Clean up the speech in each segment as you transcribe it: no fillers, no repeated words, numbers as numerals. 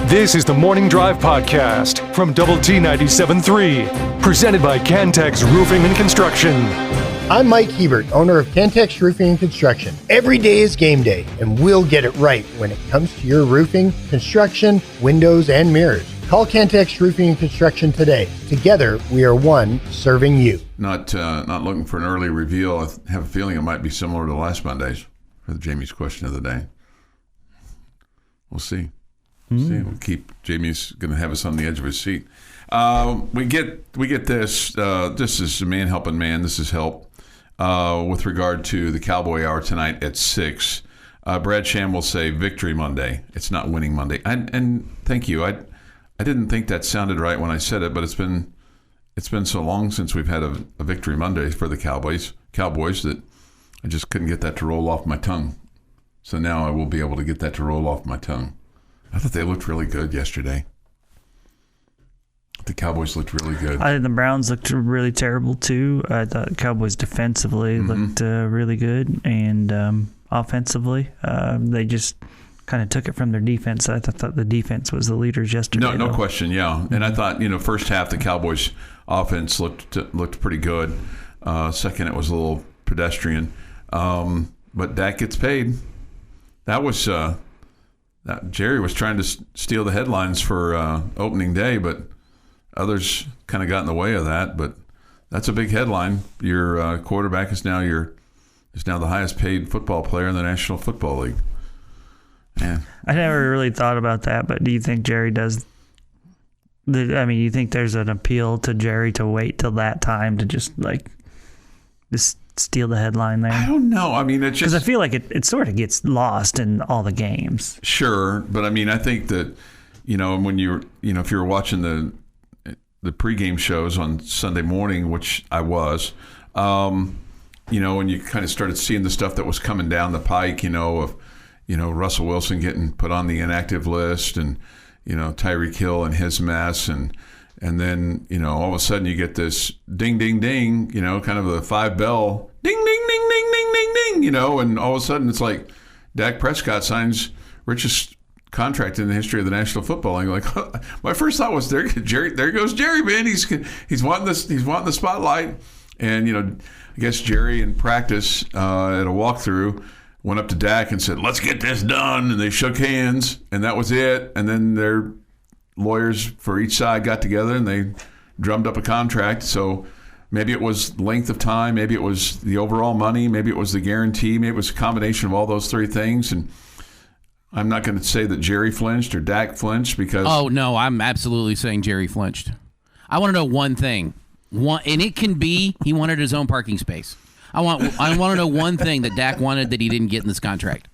This is the Morning Drive Podcast from Double T 97.3, presented by Cantex Roofing and Construction. I'm Mike Hebert, owner of Cantex Roofing and Construction. Every day is game day, and we'll get it right when it comes to your roofing, construction, windows, and mirrors. Call Cantex Roofing and Construction today. Together, we are one serving you. Not looking for an early reveal. I have a feeling it might be similar to last Monday's for Jamie's question of the day. We'll see. We'll keep. Jamie's going to have us on the edge of his seat. We get this. This is man helping man. This is help with regard to the Cowboy Hour tonight at 6. Brad Sham will say Victory Monday. It's not Winning Monday. And thank you. I didn't think that sounded right when I said it, but it's been so long since we've had a Victory Monday for the Cowboys that I just couldn't get that to roll off my tongue. So now I will be able to get that to roll off my tongue. I thought they looked really good yesterday. The Cowboys looked really good. I think the Browns looked really terrible too. I thought the Cowboys defensively looked really good, and offensively, they just kind of took it from their defense. I thought the defense was the leaders yesterday. No question, yeah. And I thought, first half the Cowboys offense looked pretty good. Second, it was a little pedestrian. But Dak gets paid. That was Jerry was trying to steal the headlines for opening day, but others kind of got in the way of that. But that's a big headline. Your quarterback is now the highest paid football player in the National Football League. Yeah. I never really thought about that, but do you think Jerry does? You think there's an appeal to Jerry to wait till that time to just steal the headline there? I don't know. It's just because I feel like it sort of gets lost in all the games. Sure, but I think that when if you're watching the pregame shows on Sunday morning, which I was, when you kind of started seeing the stuff that was coming down the pike, of Russell Wilson getting put on the inactive list, and Tyreek Hill and his mess, and then all of a sudden you get this ding ding ding, kind of a 5-bell ding ding ding ding ding ding ding, and all of a sudden it's like Dak Prescott signs richest contract in the history of the National Football League. Like, my first thought was there goes Jerry, man. He's wanting the spotlight, and I guess Jerry in practice at a walkthrough went up to Dak and said, "Let's get this done," and they shook hands, and that was it. And then their lawyers for each side got together and they drummed up a contract. So maybe it was length of time, maybe it was the overall money, maybe it was the guarantee, maybe it was a combination of all those three things. And I'm not going to say that Jerry flinched or Dak flinched because... Oh, no, I'm absolutely saying Jerry flinched. I want to know one thing. And it can be he wanted his own parking space. I want to know one thing that Dak wanted that he didn't get in this contract.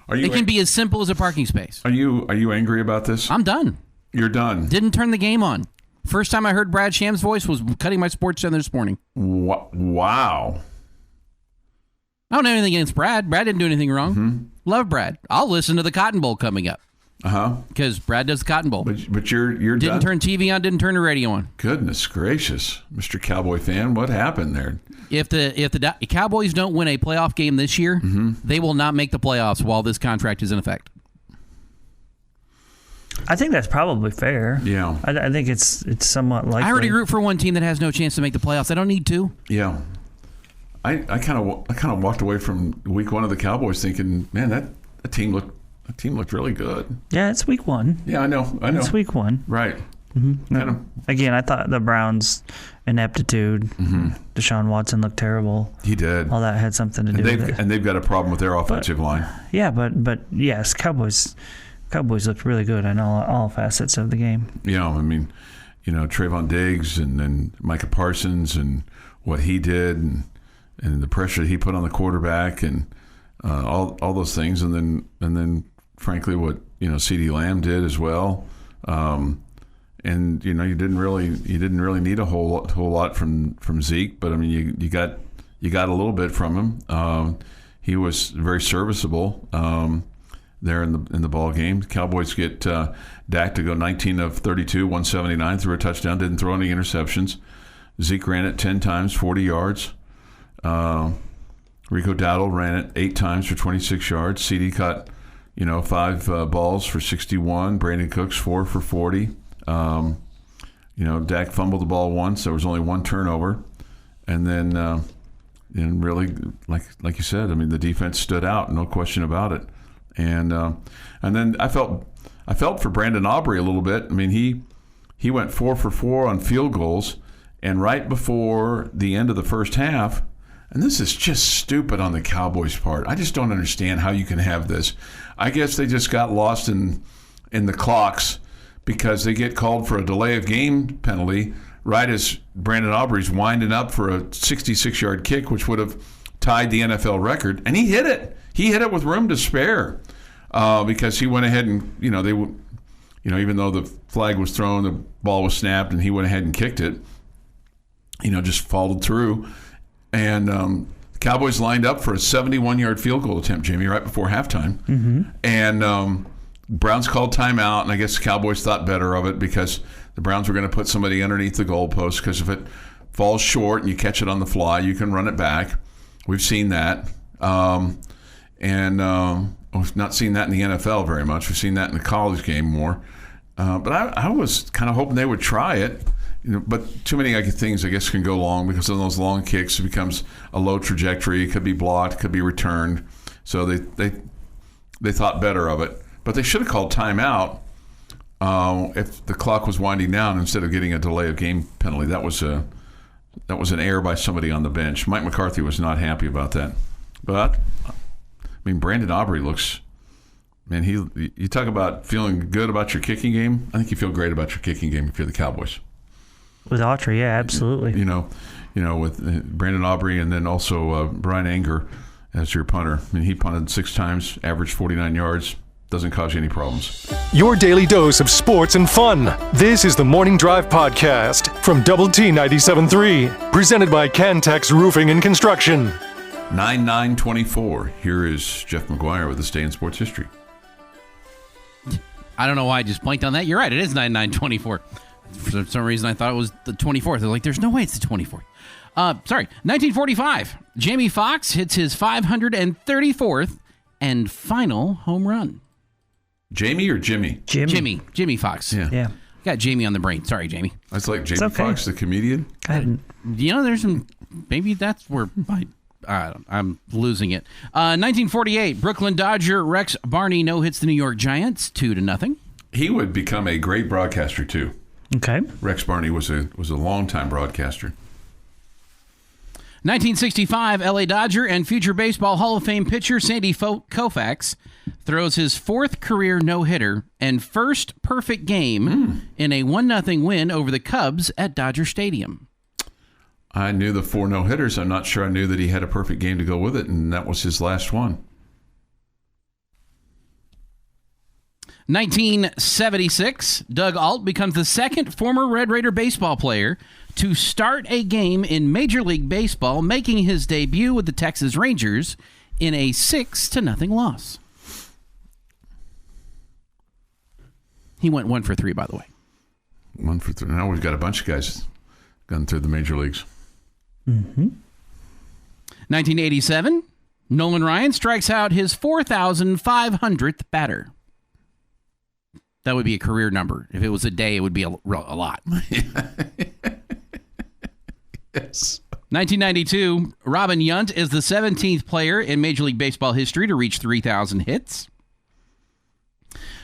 It can be as simple as a parking space. Are you angry about this? I'm done. You're done. Didn't turn the game on. First time I heard Brad Sham's voice was cutting my sports center this morning. Wow. I don't have anything against Brad. Brad didn't do anything wrong. Mm-hmm. Love Brad. I'll listen to the Cotton Bowl coming up. Because Brad does the Cotton Bowl. But you're didn't done? Turn TV on, didn't turn the radio on. Goodness gracious, Mr. Cowboy fan, what happened there? If the Cowboys don't win a playoff game this year, they will not make the playoffs while this contract is in effect. I think that's probably fair. Yeah, I think it's somewhat likely. I already root for one team that has no chance to make the playoffs. I don't need to. Yeah, I kind of walked away from week one of the Cowboys thinking, man, that team looked really good. Yeah, it's week one. Yeah, I know. It's week one. Right. Mm-hmm. Again, I thought the Browns' ineptitude, Deshaun Watson looked terrible. He did. All that had something to do with it. And they've got a problem with their offensive line. Yeah, but yes, Cowboys looked really good in all facets of the game. Yeah, Trayvon Diggs and then Micah Parsons and what he did and the pressure he put on the quarterback and all those things, and then frankly what CeeDee Lamb did as well. And you didn't really need a whole lot from Zeke, but you got a little bit from him. He was very serviceable there in the ball game. The Cowboys get Dak to go 19 of 32, 179, threw a touchdown, didn't throw any interceptions. Zeke ran it 10 times, 40 yards. Rico Dowdle ran it 8 times for 26 yards. CD caught 5 balls for 61. Brandon Cooks 4 for 40. Dak fumbled the ball once. There was only 1 turnover, and then and really, like you said, I mean, the defense stood out, no question about it. And then I felt for Brandon Aubrey a little bit. I mean, he went 4 for 4 on field goals, and right before the end of the first half, and this is just stupid on the Cowboys' part. I just don't understand how you can have this. I guess they just got lost in the clocks because they get called for a delay of game penalty right as Brandon Aubrey's winding up for a 66-yard kick, which would have tied the NFL record, and he hit it. He hit it with room to spare because he went ahead and, even though the flag was thrown, the ball was snapped, and he went ahead and kicked it, just followed through. And the Cowboys lined up for a 71-yard field goal attempt, Jamie, right before halftime. Mm-hmm. And Browns called timeout, and I guess the Cowboys thought better of it because the Browns were going to put somebody underneath the goalpost because if it falls short and you catch it on the fly, you can run it back. We've seen that. We've not seen that in the NFL very much. We've seen that in the college game more. But I was kind of hoping they would try it. But too many things, I guess, can go long because of those long kicks. It becomes a low trajectory. It could be blocked, could be returned. So they thought better of it. But they should have called timeout if the clock was winding down instead of getting a delay of game penalty. That was an error by somebody on the bench. Mike McCarthy was not happy about that. But Brandon Aubrey looks. Man, you talk about feeling good about your kicking game. I think you feel great about your kicking game if you're the Cowboys. With Autry, yeah, absolutely. With Brandon Aubrey and then also Brian Anger as your punter. He punted 6 times, averaged 49 yards. Doesn't cause you any problems. Your daily dose of sports and fun. This is the Morning Drive Podcast from Double T 97.3, presented by Cantex Roofing and Construction. 9/9/24. Here is Jeff McGuire with this day in sports history. I don't know why I just blanked on that. You're right. It is 9/9/24. For some reason, I thought it was the 24th. They're like, there's no way it's the 24th. 1945. Jamie Foxx hits his 534th and final home run. Jamie or Jimmy? Jimmy Foxx. Yeah. Got Jamie on the brain. Sorry, Jamie. That's like Jamie Foxx, the comedian. There's some. Maybe that's where I'm losing it. 1948. Brooklyn Dodger Rex Barney no-hits the New York Giants 2-0. He would become a great broadcaster too. Okay. Rex Barney was a longtime broadcaster. 1965, LA Dodger and future Baseball Hall of Fame pitcher Sandy Koufax throws his 4th career no-hitter and first perfect game in a 1-0 win over the Cubs at Dodger Stadium. I knew the 4 no-hitters. I'm not sure I knew that he had a perfect game to go with it, and that was his last one. 1976, Doug Alt becomes the second former Red Raider baseball player to start a game in Major League Baseball, making his debut with the Texas Rangers in a 6-0 loss. He went 1 for 3, by the way. 1 for 3. Now we've got a bunch of guys gone through the major leagues. Mm-hmm. 1987, Nolan Ryan strikes out his 4,500th batter. That would be a career number. If it was a day, it would be a lot. Yes. 1992, Robin Yount is the 17th player in Major League Baseball history to reach 3,000 hits.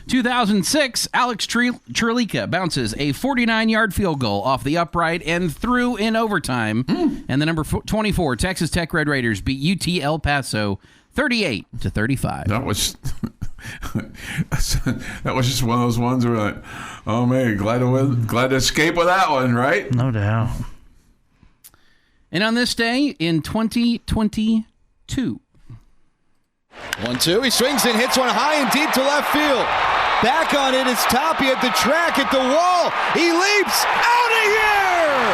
2006, Alex Trelica bounces a 49-yard field goal off the upright and through in overtime. And the number 24 Texas Tech Red Raiders beat UT El Paso 38-35. That was just one of those ones where like, oh man, glad to escape with that one, right? No doubt. And on this day in 2022. 1-2, he swings and hits one high and deep to left field. Back on it is Toppy at the track, at the wall. He leaps out of here!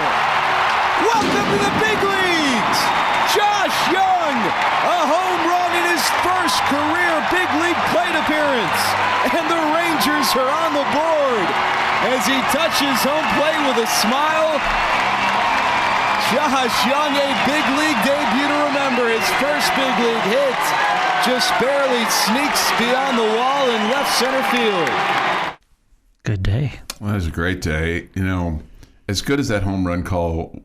Welcome to the big leagues! Josh Young, a home run in his first career big league plate appearance. And the Rangers are on the board as he touches home plate with a smile. Josh Young, a big league debut to remember, his first big league hit. just barely sneaks beyond the wall in left center field. Good day. Well, that was a great day. You know, as good as that home run call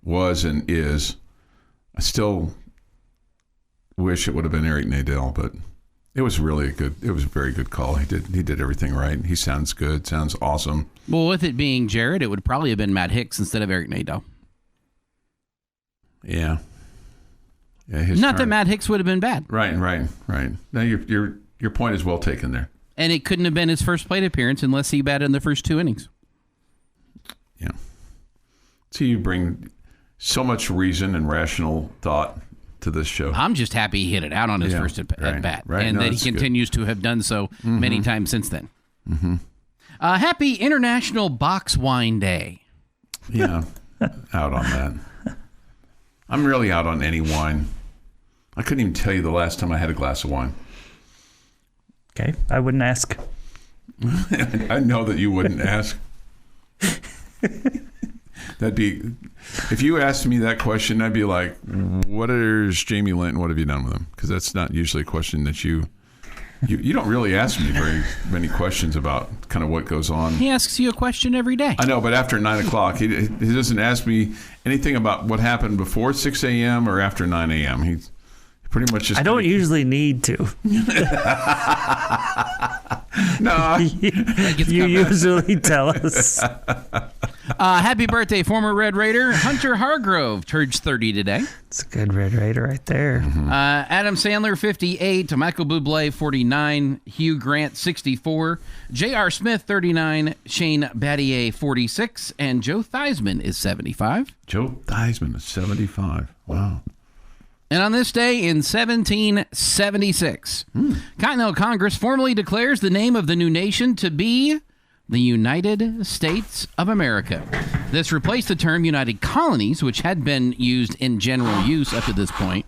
was and is, I still wish it would have been Eric Nadel, but it was really it was a very good call. He did everything right. He sounds good, sounds awesome. Well, with it being Jared, it would probably have been Matt Hicks instead of Eric Nadel. Yeah. Not that Matt Hicks would have been bad. Right. Now your point is well taken there. And it couldn't have been his first plate appearance unless he batted in the first 2 innings. Yeah. So you bring so much reason and rational thought to this show. I'm just happy he hit it out on his first at bat, and that he continues to have done so many times since then. Mm-hmm. Happy International Box Wine Day. Yeah, out on that. I'm really out on any wine. I couldn't even tell you the last time I had a glass of wine. Okay, I wouldn't ask. I know that you wouldn't ask. That'd be, if you asked me that question, I'd be like, what is Jamie Linton? What have you done with him? Because that's not usually a question that you don't really ask me very many questions about kind of what goes on. He asks you a question every day. I know, but after 9 o'clock, he doesn't ask me anything about what happened before 6 a.m. or after 9 a.m. He's pretty much just... I don't usually need to. No. You usually tell us. Happy birthday, former Red Raider Hunter Hargrove. Turns 30 today. It's a good Red Raider right there. Mm-hmm. Adam Sandler, 58. Michael Bublé, 49. Hugh Grant, 64. J.R. Smith, 39. Shane Battier, 46. And Joe Theismann is 75. Joe Theismann is 75. Wow. And on this day in 1776, Continental Congress formally declares the name of the new nation to be the United States of America. This replaced the term United Colonies, which had been used in general use up to this point.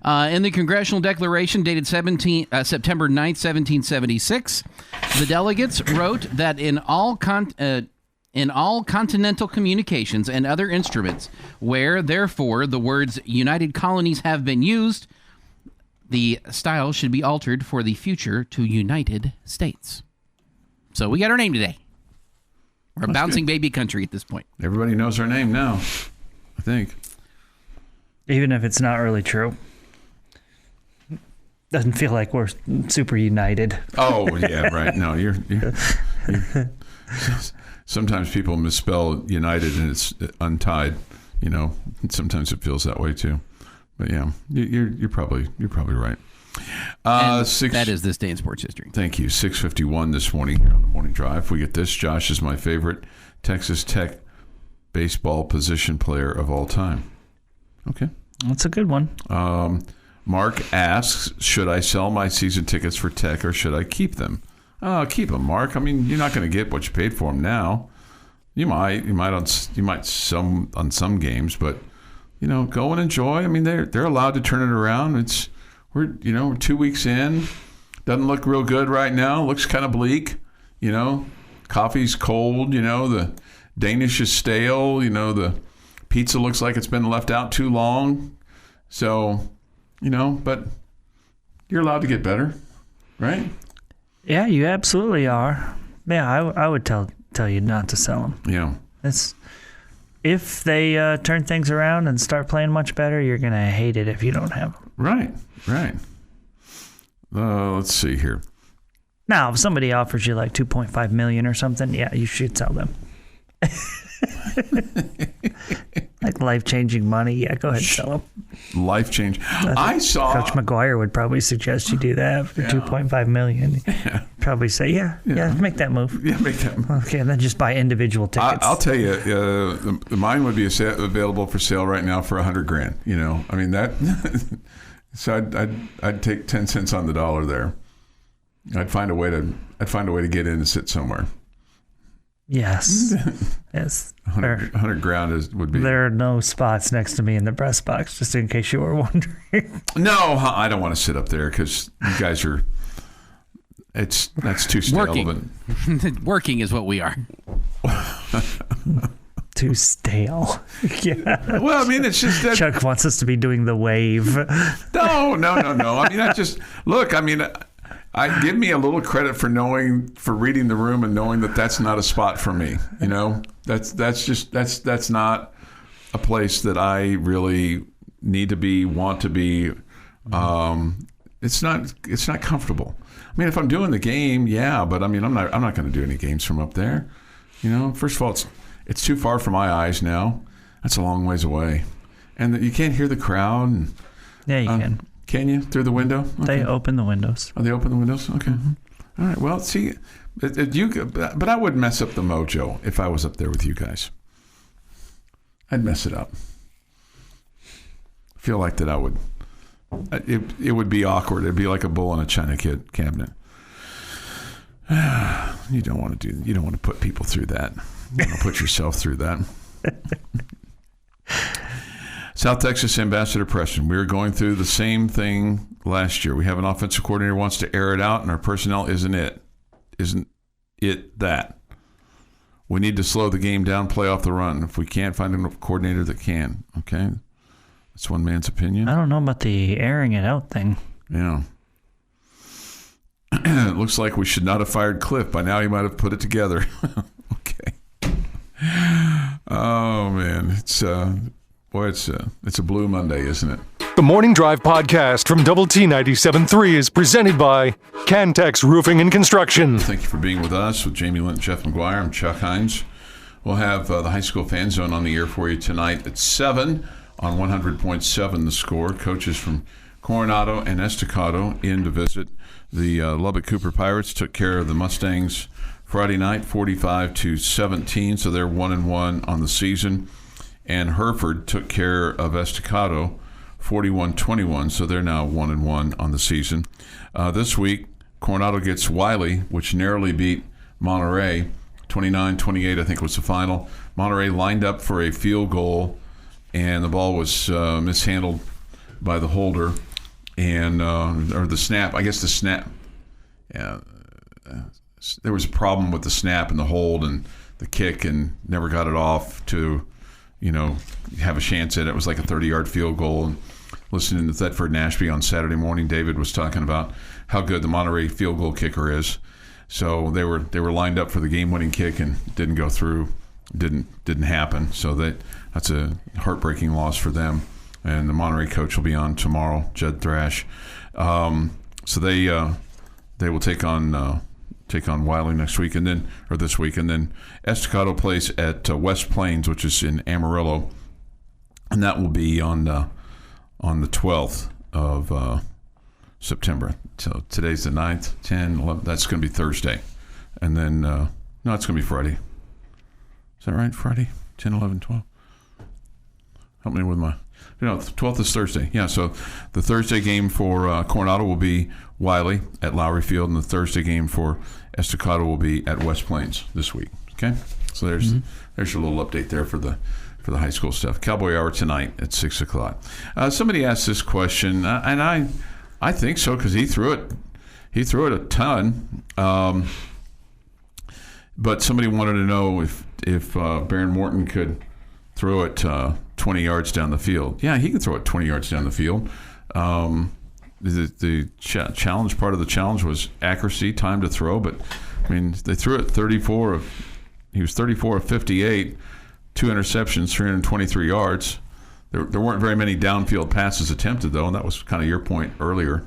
In the Congressional Declaration dated September 9th, 1776, the delegates wrote that in all continental communications and other instruments where, therefore, the words United Colonies have been used, the style should be altered for the future to United States. So we got our name today. We're a bouncing baby country at this point. Everybody knows our name now, I think. Even if it's not really true. Doesn't feel like we're super united. Oh, yeah, right. No, you're sometimes people misspell united and it's untied. You know, sometimes it feels that way too. But yeah, you're probably right. That is this day in sports history. Thank you. 6:51 this morning here on the Morning Drive. We get this. Josh is my favorite Texas Tech baseball position player of all time. Okay, that's a good one. Mark asks, should I sell my season tickets for Tech or should I keep them? Keep them, Mark. I mean, you're not going to get what you paid for them now. You might some on some games, but go and enjoy. I mean, they're allowed to turn it around. We're 2 weeks in. Doesn't look real good right now. Looks kind of bleak. Coffee's cold. The Danish is stale. The pizza looks like it's been left out too long. So, but you're allowed to get better, right? Yeah, you absolutely are. Yeah, I would tell you not to sell them. Yeah. If they turn things around and start playing much better, you're going to hate it if you don't have them. Right. Let's see here. Now, if somebody offers you like $2.5 million or something, yeah, you should sell them. Like life-changing money, yeah, go ahead and sell them. Life change. I saw Coach McGuire would probably suggest you do that for $2.5 million. Yeah. Probably say, yeah, make that move. Yeah, make that move. Okay, and then just buy individual tickets. I'll tell you, mine would be available for sale right now for $100,000. I mean that. So I'd take 10 cents on the dollar there. I'd find a way to get in and sit somewhere. Yes. Yes. 100 grand would be. There are no spots next to me in the press box, just in case you were wondering. No, I don't want to sit up there because you guys are. That's too stale. Working is what we are. too stale. Yeah. Well, I mean, it's just that. Chuck wants us to be doing the wave. No. I mean, I just look. I mean, I give me a little credit for reading the room and knowing that that's not a spot for me. You know, that's not a place that I really need to be, want to be. It's not comfortable. I mean, if I'm doing the game, yeah, but I mean, I'm not going to do any games from up there. You know, first of all, it's too far for my eyes now. That's a long ways away, and you can't hear the crowd. And, yeah, you can. Can you through the window? Okay. They open the windows. Oh, they open the windows. Okay. Mm-hmm. All right. Well, see, but I would mess up the mojo if I was up there with you guys. I'd mess it up. I feel like that I would. It would be awkward. It'd be like a bull in a china cabinet. You don't want to put people through that. You don't want to put yourself through that. South Texas Ambassador Preston, we were going through the same thing last year. We have an offensive coordinator who wants to air it out, and our personnel isn't it that. We need to slow the game down, play off the run. If we can't find a coordinator that can, okay? That's one man's opinion. I don't know about the airing it out thing. Yeah. It looks like we should not have fired Cliff. By now he might have put it together. Okay. Oh, man. It's a blue Monday, isn't it? The Morning Drive podcast from Double T 97.3 is presented by Cantex Roofing and Construction. Thank you for being with us. With Jamie Lynn, Jeff McGuire, I'm Chuck Hines. We'll have the High School Fan Zone on the air for you tonight at 7 on 100.7 The Score. Coaches from Coronado and Estacado in to visit. The Lubbock Cooper Pirates took care of the Mustangs Friday night, 45-17, so they're 1-1 on the season. And Hereford took care of Estacado, 41-21, so they're now 1-1 on the season. This week, Coronado gets Wiley, which narrowly beat Monterey, 29-28, I think was the final. Monterey lined up for a field goal, and the ball was mishandled by the holder, and or the snap. I guess the snap. Yeah, there was a problem with the snap and the hold and the kick, and never got it off to, have a chance at it. It was like a 30-yard field goal. And listening to Thetford and Ashby on Saturday morning, David was talking about how good the Monterey field goal kicker is. So they were lined up for the game-winning kick and didn't go through. Didn't happen. So that's a heartbreaking loss for them. And the Monterey coach will be on tomorrow, Judd Thrash. So they will take on Wiley next week this week, and then Estacado plays at West Plains, which is in Amarillo, and that will be on the 12th of September. So today's the 9th, 10, 11. That's going to be Thursday, and then no, it's going to be Friday. Is that right? Friday, 10, 11, 12. Help me with my. The 12th is Thursday. Yeah, so the Thursday game for Coronado will be Wiley at Lowry Field, and the Thursday game for Estacado will be at West Plains this week. Okay, so there's your little update there for the high school stuff. Cowboy Hour tonight at 6 o'clock. Somebody asked this question, and I think so because he threw it a ton. But somebody wanted to know if Baron Morton could throw it 20 yards down the field. Yeah, he can throw it 20 yards down the field. The challenge, part of the challenge was accuracy, time to throw. But, I mean, they threw it 34 of 58, 2 interceptions, 323 yards. There weren't very many downfield passes attempted, though, and that was kind of your point earlier.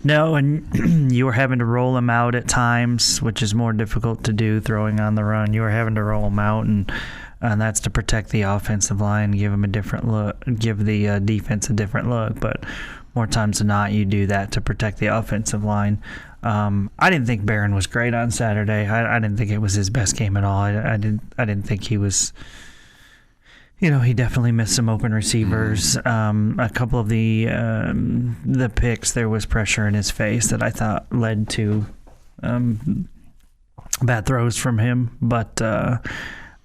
No, and you were having to roll them out at times, which is more difficult to do throwing on the run. You were having to roll them out, and that's to protect the offensive line, give them a different look, give the defense a different look. But more times than not, you do that to protect the offensive line. I didn't think Barron was great on Saturday. I didn't think it was his best game at all. I didn't think he was. He definitely missed some open receivers. A couple of the picks, there was pressure in his face that I thought led to bad throws from him. But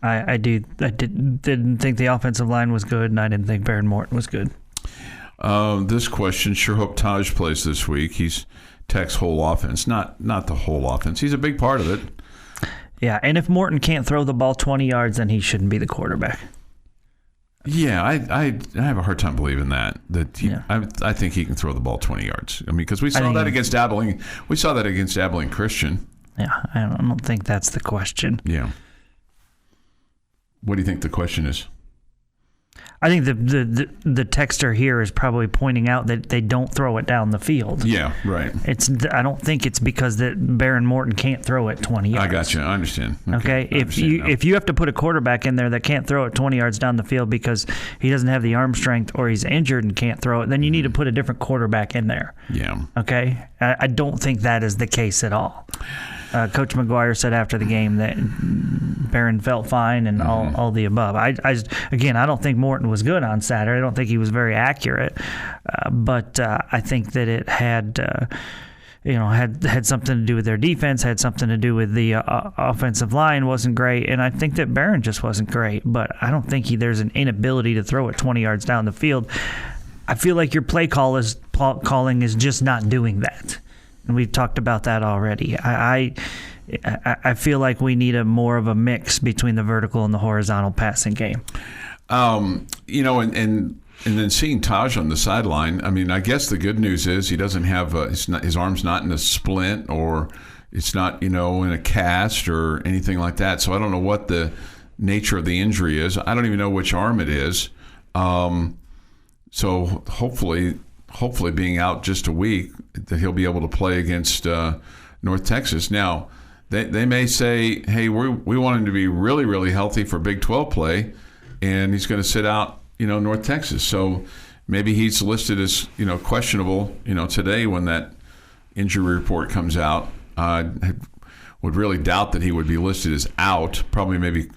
I didn't think the offensive line was good, and I didn't think Baron Morton was good. This question, sure hope Taj plays this week. He's Tech's whole offense, not the whole offense. He's a big part of it. Yeah, and if Morton can't throw the ball 20 yards, then he shouldn't be the quarterback. Yeah, I have a hard time believing that. I think he can throw the ball 20 yards. I mean, because we saw that against Abilene. We saw that against Abilene Christian. Yeah, I don't think that's the question. Yeah. What do you think the question is? I think the texter here is probably pointing out that they don't throw it down the field. Yeah, right. I don't think it's because that Baron Morton can't throw it 20 yards. I got you. I understand. Okay. If you have to put a quarterback in there that can't throw it 20 yards down the field because he doesn't have the arm strength or he's injured and can't throw it, then you need to put a different quarterback in there. Yeah. Okay. I don't think that is the case at all. Coach McGuire said after the game that Barron felt fine and all the above. I don't think Morton was good on Saturday. I don't think he was very accurate, but I think that it had something to do with their defense, had something to do with the offensive line wasn't great, and I think that Barron just wasn't great. But I don't think there's an inability to throw it 20 yards down the field. I feel like your play calling is just not doing that. And we've talked about that already. I feel like we need more of a mix between the vertical and the horizontal passing game. And then seeing Taj on the sideline, I mean, I guess the good news is he doesn't have his arm's not in a splint or it's not, in a cast or anything like that. So I don't know what the nature of the injury is. I don't even know which arm it is. So hopefully being out just a week, that he'll be able to play against North Texas. Now, they may say, hey, we want him to be really, really healthy for Big 12 play, and he's going to sit out, North Texas. So maybe he's listed as, questionable, today when that injury report comes out. I would really doubt that he would be listed as out, probably maybe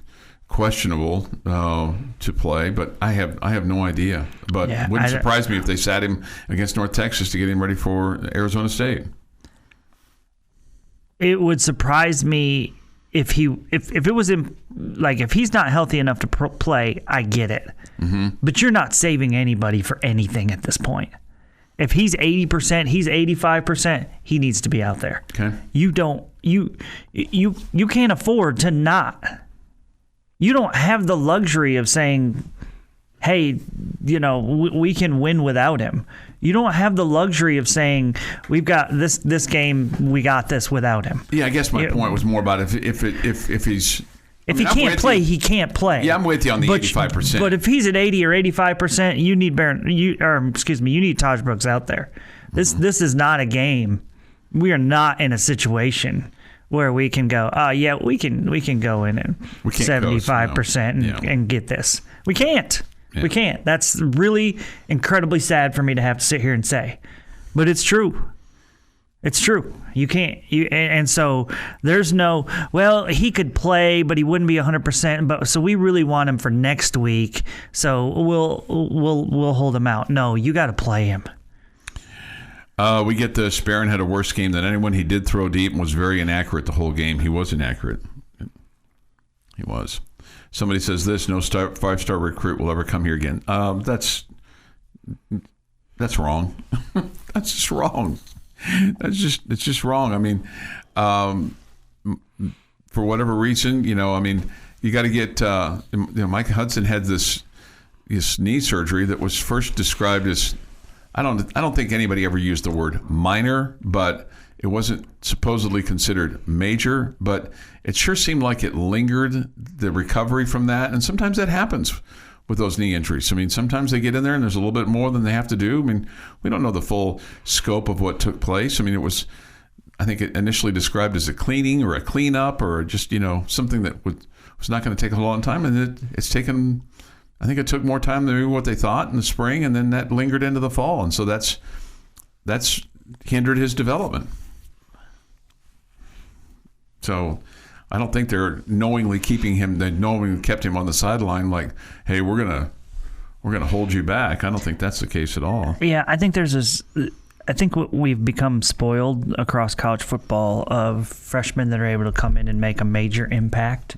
questionable to play, but I have no idea. But wouldn't surprise me if they sat him against North Texas to get him ready for Arizona State. It would surprise me if it was if he's not healthy enough to play. I get it, but you're not saving anybody for anything at this point. If he's 80%, he's 85%. He needs to be out there. Okay. You can't afford to not. You don't have the luxury of saying, hey, we can win without him. You don't have the luxury of saying, we've got this game, we got this without him. Yeah, I guess my point was more about if he's... If he can't play, he can't play. Yeah, I'm with you on the 85%. But if he's at 80 or 85%, you need you need Taj Brooks out there. This is not a game. We are not in a situation where we can go, we can go in at 75% and get this. We can't. Yeah. We can't. That's really incredibly sad for me to have to sit here and say. But it's true. It's true. You can't. And so there's no, he could play, but he wouldn't be 100%. But so we really want him for next week. So we'll hold him out. No, you got to play him. We get the Barron had a worse game than anyone. He did throw deep and was very inaccurate the whole game. He was inaccurate. He was. Somebody says this: no five-star recruit will ever come here again. That's wrong. That's just wrong. It's just wrong. I mean, for whatever reason, you got to get. Mike Hudson had this knee surgery that was first described as. I don't think anybody ever used the word minor, but it wasn't supposedly considered major, but it sure seemed like it lingered, the recovery from that. And sometimes that happens with those knee injuries. I mean, sometimes they get in there and there's a little bit more than they have to do. I mean, we don't know the full scope of what took place. I mean, I think it initially described as a cleaning or a cleanup or just, something that was not going to take a long time. And it's taken... I think it took more time than maybe what they thought in the spring, and then that lingered into the fall, and so that's hindered his development. So I don't think they're knowingly keeping him. They knowingly kept him on the sideline, like, hey, we're gonna hold you back. I don't think that's the case at all. Yeah, I think there's this. I think we've become spoiled across college football of freshmen that are able to come in and make a major impact.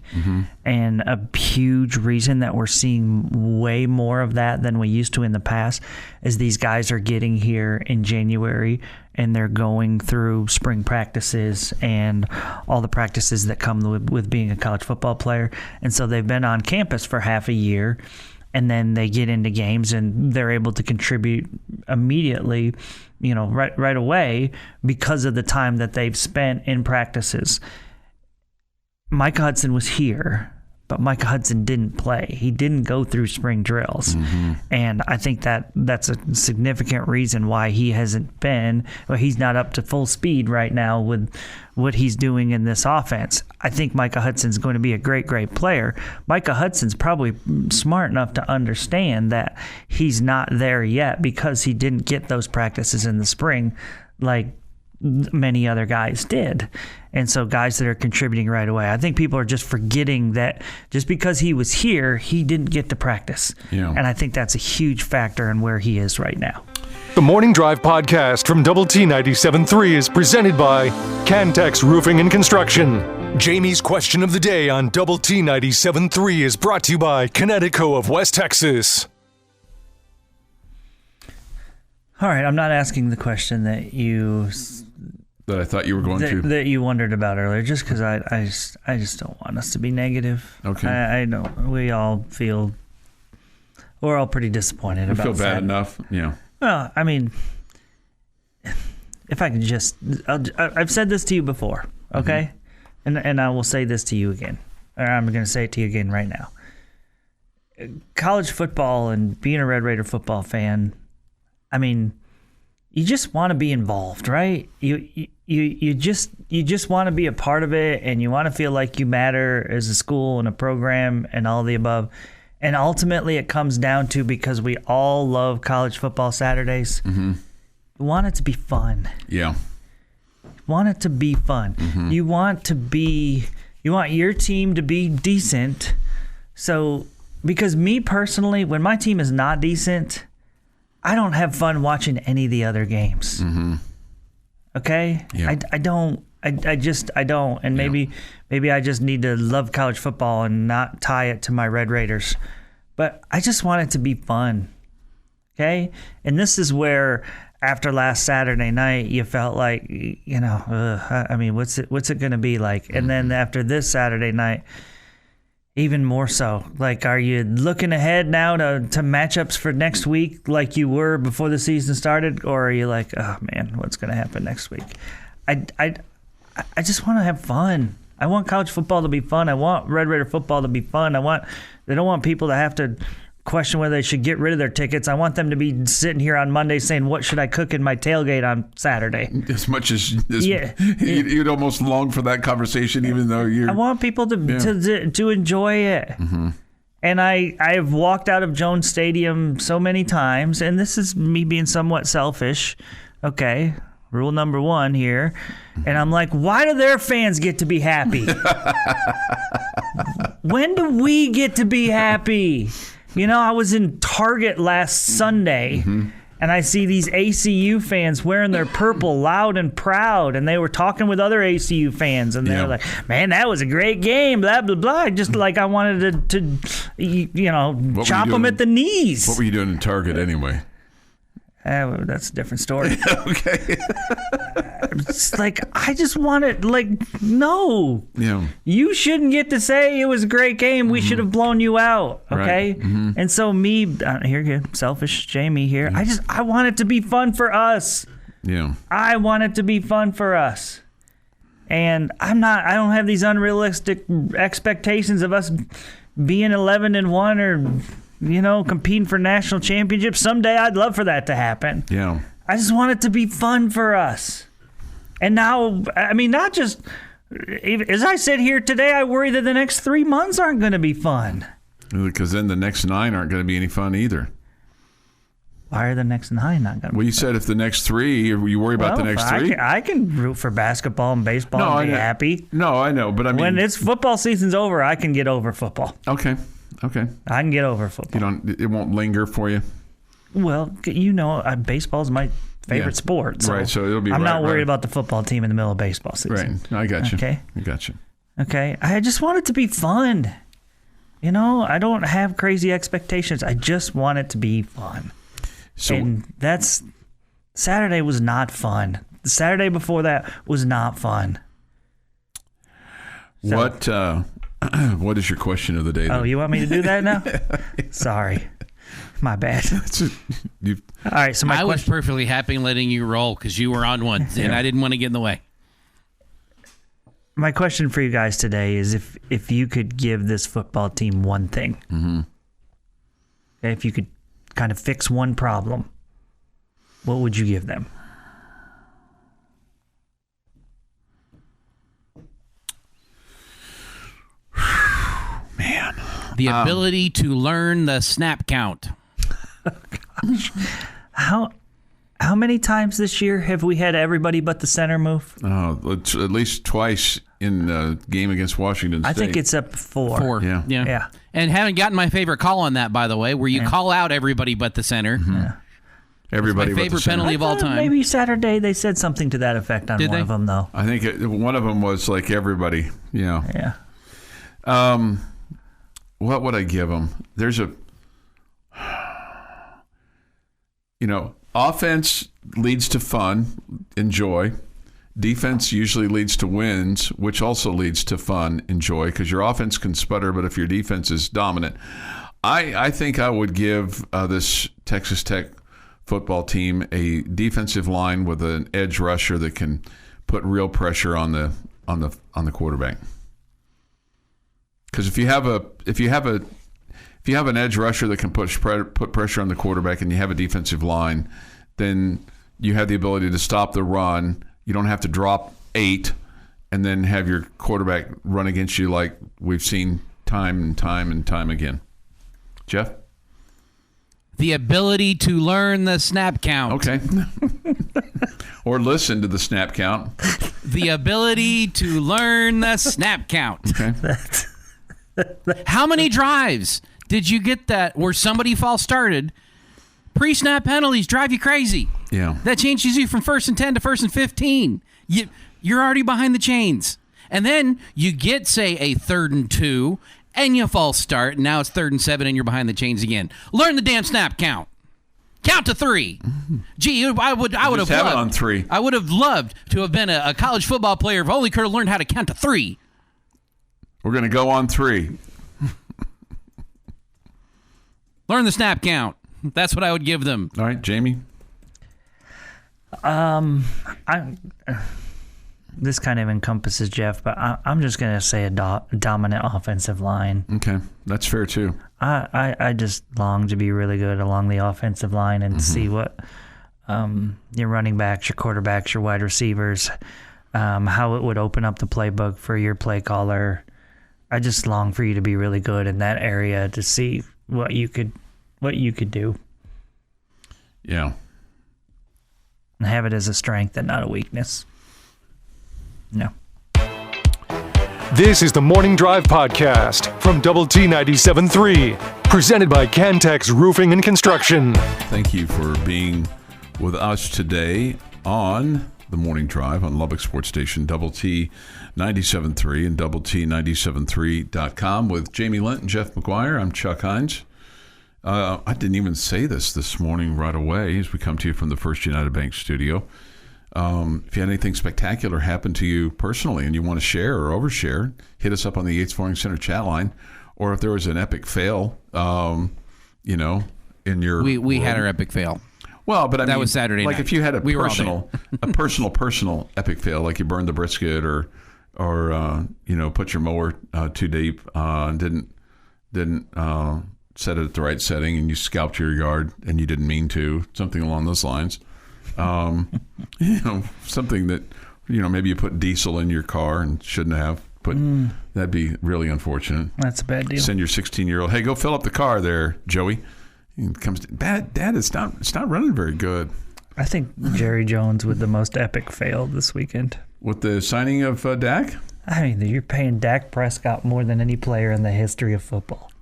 And a huge reason that we're seeing way more of that than we used to in the past is these guys are getting here in January and they're going through spring practices and all the practices that come with being a college football player. And so they've been on campus for half a year, and then they get into games and they're able to contribute immediately, right away because of the time that they've spent in practices. Micah Hudson was here, but Micah Hudson didn't play. He didn't go through spring drills. And I think that's a significant reason why he hasn't been, he's not up to full speed right now with what he's doing in this offense. I think Micah Hudson's going to be a great, great player. Micah Hudson's probably smart enough to understand that he's not there yet because he didn't get those practices in the spring like many other guys did. And so guys that are contributing right away, I think people are just forgetting that just because he was here, he didn't get to practice. And I think that's a huge factor in where he is right now. The Morning Drive podcast from Double T 97.3 is presented by Cantex Roofing and Construction. Jamie's question of the day on Double T 97.3 is brought to you by Connecticut of West Texas. All right, I'm not asking the question that I thought you were going to. That you wondered about earlier, just because I just don't want us to be negative. Okay. I know we're all pretty disappointed about that. Feel bad enough, yeah. Well, I mean, if I can just, I've said this to you before, okay? And I will say this to you again. Or I'm going to say it to you again right now. College football and being a Red Raider football fan, I mean, you just want to be involved, right? You just want to be a part of it, and you want to feel like you matter as a school and a program and all the above. And ultimately, it comes down to, because we all love college football Saturdays, you want it to be fun. Yeah. You want it to be fun. You want your team to be decent. So, because me personally, when my team is not decent, I don't have fun watching any of the other games. Okay? Yeah. I don't. And maybe I just need to love college football and not tie it to my Red Raiders. But I just want it to be fun. Okay? And this is where, after last Saturday night, you felt like, I mean, what's it going to be like? And then after this Saturday night, even more so. Like, are you looking ahead now to matchups for next week like you were before the season started? Or are you like, oh, man, what's going to happen next week? I just want to have fun. I want college football to be fun. I want Red Raider football to be fun. They don't want people to have to question whether they should get rid of their tickets. I want them to be sitting here on Monday saying, what should I cook in my tailgate on Saturday? As much as you'd almost long for that conversation, even though I want people to enjoy it. And I've walked out of Jones Stadium so many times, and this is me being somewhat selfish. Okay, rule number one here. And I'm like, why do their fans get to be happy? When do we get to be happy? I was in Target last Sunday, and I see these ACU fans wearing their purple loud and proud, and they were talking with other ACU fans, and they were like, man, that was a great game, blah, blah, blah. Just like I wanted to chop them at the knees. What were you doing in Target anyway? That's a different story. Okay. It's like, I just want it, no. Yeah. You shouldn't get to say it was a great game. We should have blown you out. Okay? Right. And so selfish Jamie here. I want it to be fun for us. Yeah. I want it to be fun for us. And I don't have these unrealistic expectations of us being 11-1 or competing for national championships. Someday I'd love for that to happen. Yeah. I just want it to be fun for us. And now, I mean, not just, as I sit here today, I worry that the next 3 months aren't going to be fun. Because then the next 9 aren't going to be any fun either. Why are the next 9 not going to be Well, you fun? said if the next 3, you worry about the next 3? I can root for basketball and baseball and be happy. No, I know, but I mean, when it's football season's over, I can get over football. Okay. I can get over football. It won't linger for you? Well, baseball's my favorite sport. So right, so it'll be I'm not worried right. about the football team in the middle of baseball season. Right, I got you. Okay. I got you. Okay, I just want it to be fun. You know, I don't have crazy expectations. I just want it to be fun. So, And Saturday was not fun. The Saturday before that was not fun. So, what is your question of the day? Oh, then? you want me to do that now? Sorry. My bad. You- All right, so my I was question. perfectly happy letting you roll because you were on one, and I didn't want to get in the way. My question for you guys today is if you could give this football team one thing, okay, if you could kind of fix one problem, what would you give them? man, The ability to learn the snap count. How many times this year have we had everybody but the center move? it's at least twice in the game against Washington State. I think it's up 4. 4. Yeah. Yeah. And haven't gotten my favorite call on that, by the way, where you call out everybody but the center. Everybody my but the favorite center. penalty of all time. Maybe Saturday they said something to that effect on Did one they? of them, though. I think one of them was like everybody. Yeah. What would I give them? There's offense leads to fun, enjoy. Defense usually leads to wins, which also leads to fun, enjoy, because your offense can sputter, but if your defense is dominant. I think I would give this Texas Tech football team a defensive line with an edge rusher that can put real pressure on the quarterback. Because if you have an edge rusher that can put pressure on the quarterback, and you have a defensive line, then you have the ability to stop the run. You don't have to drop 8 and then have your quarterback run against you like we've seen time and time and time again. Jeff? The ability to learn the snap count. Okay. Or listen to the snap count. The ability to learn the snap count. Okay. How many drives did you get that where somebody false started? Pre-snap penalties drive you crazy. Yeah. That changes you from 1st and 10 to 1st and 15. You're already behind the chains. And then you get, say, a 3rd and 2, and you false start, and now it's 3rd and 7, and you're behind the chains again. Learn the damn snap count. Count to 3. Gee, I would have Just have it loved on 3. I would have loved to have been a college football player if only could have learned how to count to 3. We're going to go on 3. Learn the snap count. That's what I would give them. All right, Jamie? This kind of encompasses Jeff, but I'm just going to say a dominant offensive line. Okay. That's fair, too. I just long to be really good along the offensive line and see what your running backs, your quarterbacks, your wide receivers, how it would open up the playbook for your play caller. I just long for you to be really good in that area to see what you could do Yeah. and have it as a strength and not a weakness. No. This is the Morning Drive Podcast from Double T 97.3, presented by Cantex Roofing and Construction. Thank you for being with us today on the Morning Drive on Lubbock Sports Station, Double T 97.3 and Double T 97.3.com with Jamie Lent and Jeff McGuire. I'm Chuck Hines. I didn't even say this morning right away as we come to you from the First United Bank studio. If you had anything spectacular happen to you personally and you want to share or overshare, hit us up on the Yates Flooring Center chat line. Or if there was an epic fail, in your We had our epic fail. Well, but I That mean, was Saturday like night. if you had a We were all personal epic fail, like you burned the brisket or put your mower too deep and didn't set it at the right setting and you scalped your yard and you didn't mean to, something along those lines. Something that, maybe you put diesel in your car and shouldn't have. But that'd be really unfortunate. That's a bad deal. Send your 16-year-old, hey, go fill up the car there, Joey. He comes, Dad, it's not running very good. I think Jerry Jones with the most epic fail this weekend. With the signing of Dak? I mean, you're paying Dak Prescott more than any player in the history of football.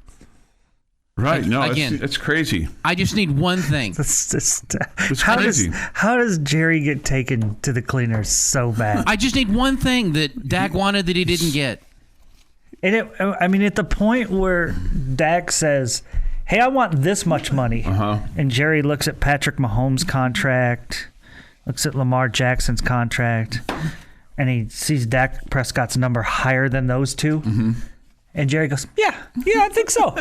Right. No, again, it's crazy. I just need one thing. It's How crazy. does Jerry get taken to the cleaners so bad? I just need one thing that Dak wanted that he didn't get. And at the point where Dak says, "Hey, I want this much money," and Jerry looks at Patrick Mahomes' contract, looks at Lamar Jackson's contract, and he sees Dak Prescott's number higher than those two, and Jerry goes, "Yeah, I think so."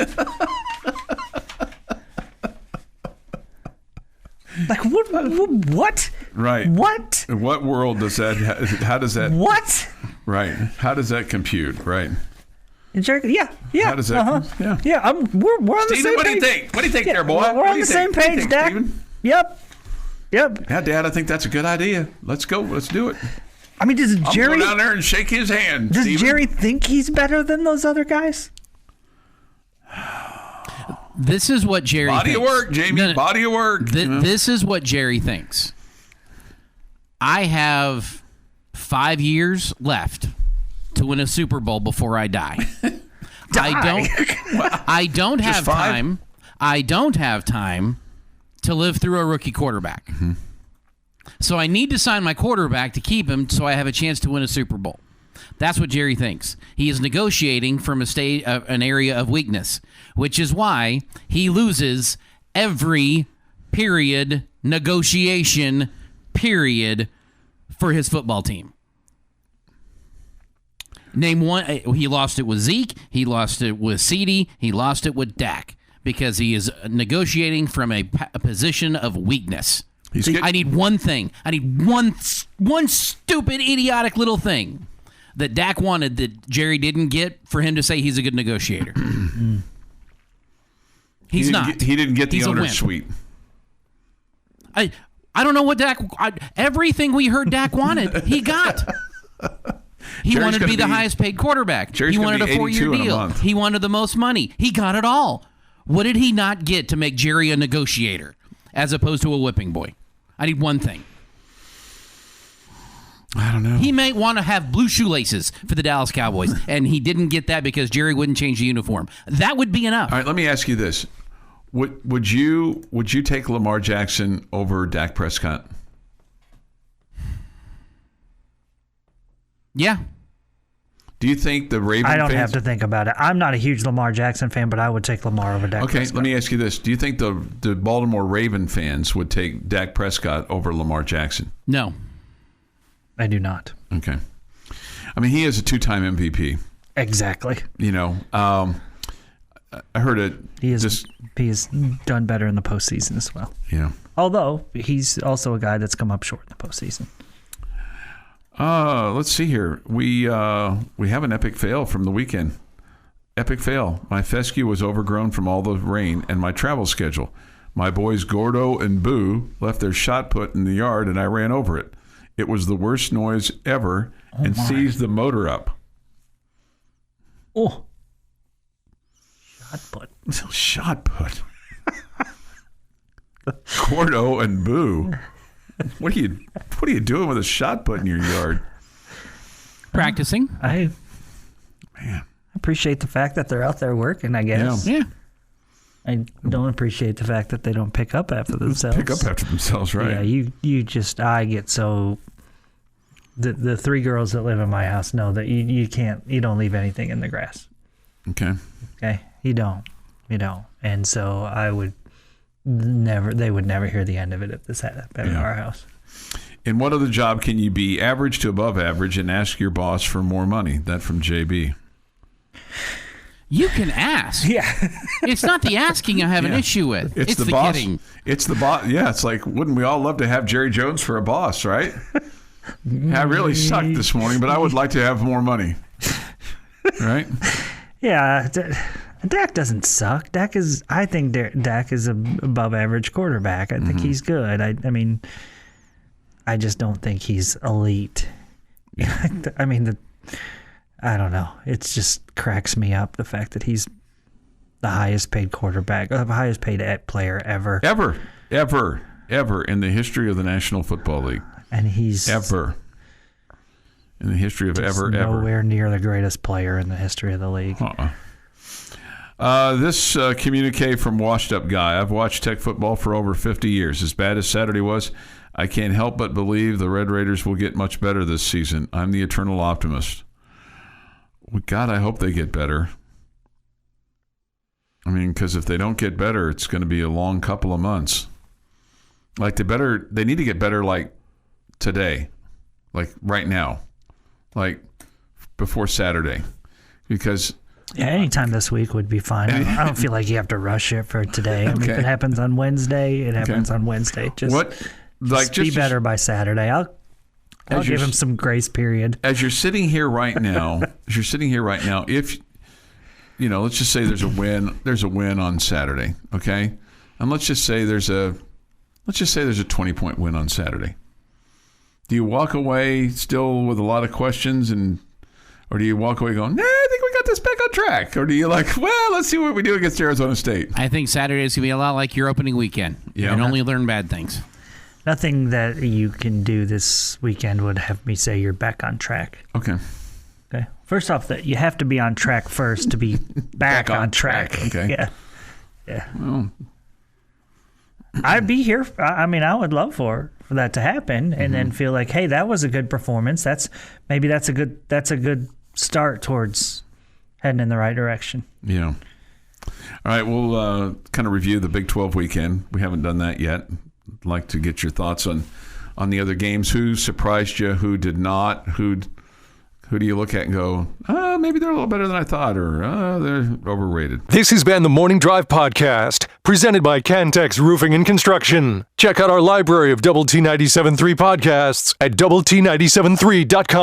Like what? Right. What? In what world does that? How does that? What? Right. How does that compute? Right. And Jerry, yeah. How does that? Yeah. We're on the Steven, same what do you page. think? What do you think, there, boy? We're What on do you the same think? What do you page, think, Dak. Steven? Yep. Yeah, Dad, I think that's a good idea. Let's go. Let's do it. I mean, does I'll Jerry go down there and shake his hand. Does Steven. Jerry think he's better than those other guys? This is what Jerry Body thinks. of work, Jamie. Body of work. This is what Jerry thinks. I have 5 years left to win a Super Bowl before I die. I don't have Just 5? time. I don't have time to live through a rookie quarterback. So I need to sign my quarterback to keep him so I have a chance to win a Super Bowl. That's what Jerry thinks. He is negotiating from an area of weakness, which is why he loses every negotiation period for his football team. Name one. He lost it with Zeke. He lost it with CeeDee. He lost it with Dak because he is negotiating from a position of weakness. I need one thing. I need one stupid, idiotic little thing that Dak wanted that Jerry didn't get for him to say he's a good negotiator. He didn't get the He's owner's suite. I don't know what Dak. Everything we heard Dak wanted, he got. He Jerry's wanted to be the gonna be- highest paid quarterback. Jerry's He gonna wanted be a 4-year 82 in a deal. month. He wanted the most money. He got it all. What did he not get to make Jerry a negotiator as opposed to a whipping boy? I need one thing. I don't know. He may want to have blue shoelaces for the Dallas Cowboys, and he didn't get that because Jerry wouldn't change the uniform. That would be enough. All right, let me ask you this: Would you take Lamar Jackson over Dak Prescott? Yeah. Do you think the Ravens? I don't have to think about it. I'm not a huge Lamar Jackson fan, but I would take Lamar over Dak Prescott. Let me ask you this: do you think the Baltimore Raven fans would take Dak Prescott over Lamar Jackson? No. I do not. Okay. I mean, he is a 2-time MVP. Exactly. You know, I heard it. He has done better in the postseason as well. Yeah. Although he's also a guy that's come up short in the postseason. Let's see here. We have an epic fail from the weekend. Epic fail. My fescue was overgrown from all the rain and my travel schedule. My boys Gordo and Boo left their shot put in the yard and I ran over it. It was the worst noise ever and seized the motor up. Oh. Shot put. Gordo and Boo. What are you doing with a shot put in your yard? Practicing. I appreciate the fact that they're out there working, I guess. Yeah. I don't appreciate the fact that they don't pick up after themselves. Pick up after themselves, right? Yeah, I get so... The 3 girls that live in my house know that you don't leave anything in the grass. Okay. Okay? You don't. And so they would never hear the end of it if this had happened in our house. In what other job can you be average to above average and ask your boss for more money? That from JB. You can ask. Yeah. It's not the asking I have an issue with. It's the boss. getting. It's the boss. Yeah, it's like, wouldn't we all love to have Jerry Jones for a boss, right? I really sucked this morning, but I would like to have more money. Right? Yeah. Dak doesn't suck. I think Dak is an above average quarterback. I think he's good. I mean, I just don't think he's elite. Yeah. I mean, I don't know. It just cracks me up, the fact that he's the highest paid quarterback, the highest paid player ever. Ever in the history of the National Football League. And he's ever in the history of ever nowhere near the greatest player in the history of the league. This communique from Washed Up Guy. I've watched Tech football for over 50 years. As bad as Saturday was, I can't help but believe the Red Raiders will get much better this season. I'm the eternal optimist. Well, God, I hope they get better. I mean, because if they don't get better, it's going to be a long couple of months. Like they need to get better like today, like right now, like before Saturday, because anytime this week would be fine. I don't feel like you have to rush it for today. I mean, if it happens on Wednesday, it happens on Wednesday. Just be better by Saturday. I'll give him some grace period. As you're sitting here right now, if let's just say there's a win on Saturday, okay? And let's just say there's a 20-point win on Saturday. Do you walk away still with a lot of questions, or do you walk away going, nah, I think we got this back on track? Or do you let's see what we do against Arizona State? I think Saturday is going to be a lot like your opening weekend. You can only learn bad things. Nothing that you can do this weekend would have me say you're back on track. Okay. First off, that you have to be on track first to be back on track. Okay. Yeah. Well, I'd be here. I mean, I would love for that to happen, and then feel like, hey, that was a good performance. That's a good start towards heading in the right direction. Yeah. All right, we'll kind of review the Big 12 weekend. We haven't done that yet. I'd like to get your thoughts on the other games. Who surprised you? Who did not? Who do you look at and go, maybe they're a little better than I thought, or they're overrated? This has been the Morning Drive Podcast, presented by Cantex Roofing and Construction. Check out our library of Double T 97.3 podcasts at doublet97.3.com.